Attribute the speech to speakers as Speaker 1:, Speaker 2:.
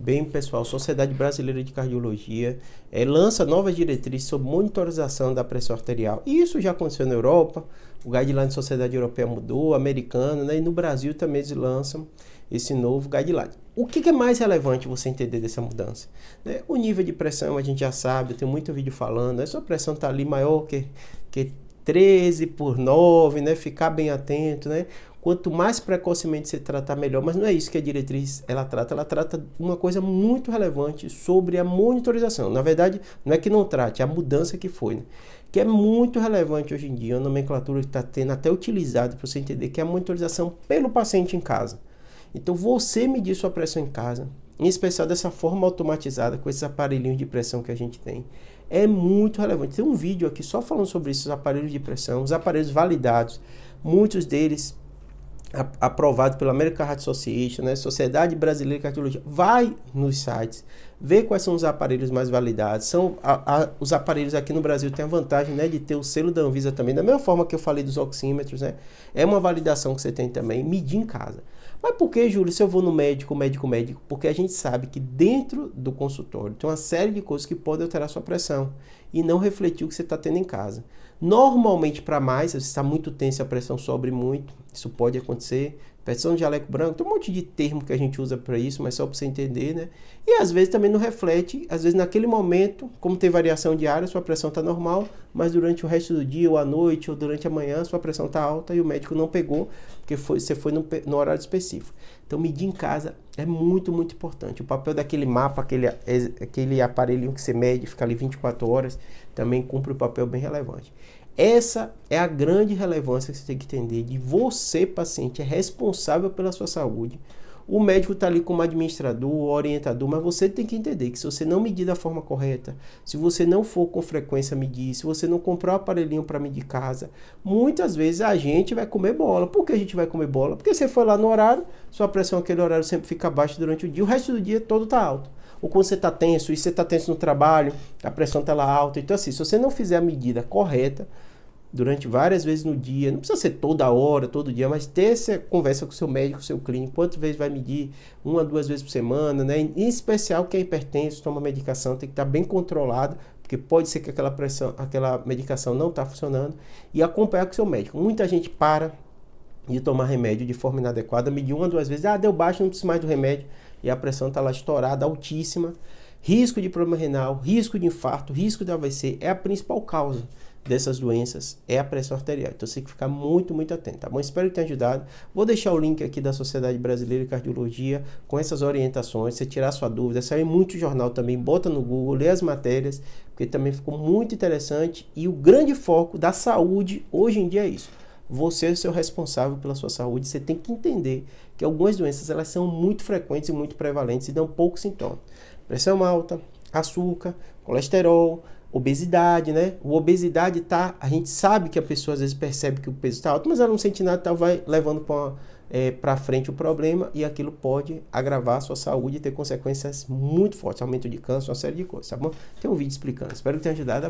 Speaker 1: Bem, pessoal, Sociedade Brasileira de Cardiologia lança novas diretrizes sobre monitorização da pressão arterial. E isso já aconteceu na Europa, o guideline da Sociedade Europeia mudou, americano, né? E no Brasil também eles lançam esse novo guideline. O que é mais relevante você entender dessa mudança? Né? O nível de pressão a gente já sabe, eu tenho muito vídeo falando, a sua pressão está ali maior que 13/9, né? Ficar bem atento, né? Quanto mais precocemente você tratar, melhor. Mas não é isso que a diretriz ela trata uma coisa muito relevante sobre a monitorização. Na verdade, não é que não trate, é a mudança que foi, né? Que é muito relevante hoje em dia, uma nomenclatura que está tendo até utilizada para você entender que é a monitorização pelo paciente em casa. Então, você medir sua pressão em casa, em especial dessa forma automatizada, com esses aparelhinhos de pressão que a gente tem, é muito relevante. Tem um vídeo aqui só falando sobre isso, os aparelhos de pressão, os aparelhos validados, muitos deles aprovado pela American Heart Association, né? Sociedade Brasileira de Cardiologia. Vai nos sites, vê quais são os aparelhos mais validados. Os aparelhos aqui no Brasil têm a vantagem, né, de ter o selo da Anvisa também, da mesma forma que eu falei dos oxímetros, né? É uma validação que você tem também, medir em casa. Mas por que, Júlio, se eu vou no médico? Porque a gente sabe que dentro do consultório tem uma série de coisas que podem alterar sua pressão e não refletir o que você está tendo em casa. Normalmente, para mais, se você está muito tenso, a pressão sobe muito, isso pode acontecer. Pressão de jaleco branco, tem um monte de termo que a gente usa para isso, mas só para você entender, né? E às vezes também não reflete, às vezes naquele momento, como tem variação diária, sua pressão está normal, mas durante o resto do dia, ou à noite, ou durante a manhã, sua pressão está alta e o médico não pegou, porque você foi no horário específico. Então, medir em casa é muito, muito importante. O papel daquele mapa, aquele aparelhinho que você mede, fica ali 24 horas, também cumpre um papel bem relevante. Essa é a grande relevância que você tem que entender de você, paciente, é responsável pela sua saúde. O médico está ali como administrador, orientador, mas você tem que entender que se você não medir da forma correta, se você não for com frequência medir, se você não comprar um aparelhinho para medir casa, muitas vezes a gente vai comer bola. Por que a gente vai comer bola? Porque você foi lá no horário, sua pressão naquele horário sempre fica baixa durante o dia, o resto do dia todo está alto. Ou quando você está tenso, e você está tenso no trabalho, a pressão está lá alta. Então assim, se você não fizer a medida correta, durante várias vezes no dia, não precisa ser toda hora, todo dia, mas ter essa conversa com o seu médico, seu clínico, quantas vezes vai medir, 1 a 2 vezes por semana, né? Em especial quem é hipertenso, toma medicação, tem que estar bem controlado, porque pode ser que aquela medicação não está funcionando, e acompanhar com o seu médico. Muita gente para de tomar remédio de forma inadequada, medir 1 a 2 vezes, deu baixo, não preciso mais do remédio, e a pressão está lá estourada, altíssima. Risco de problema renal, risco de infarto, risco de AVC é a principal causa dessas doenças, é a pressão arterial. Então você tem que ficar muito, muito atento, tá bom? Espero que tenha ajudado. Vou deixar o link aqui da Sociedade Brasileira de Cardiologia com essas orientações, você tirar sua dúvida, saiu muito jornal também, bota no Google, lê as matérias, porque também ficou muito interessante e o grande foco da saúde hoje em dia é isso. Você é o seu responsável pela sua saúde, você tem que entender que algumas doenças elas são muito frequentes e muito prevalentes e dão poucos sintomas. Pressão alta, açúcar, colesterol, obesidade, né? A obesidade a gente sabe que a pessoa às vezes percebe que o peso está alto, mas ela não sente nada, vai levando para frente o problema e aquilo pode agravar a sua saúde e ter consequências muito fortes, aumento de câncer, uma série de coisas, tá bom? Tem um vídeo explicando, espero que tenha ajudado.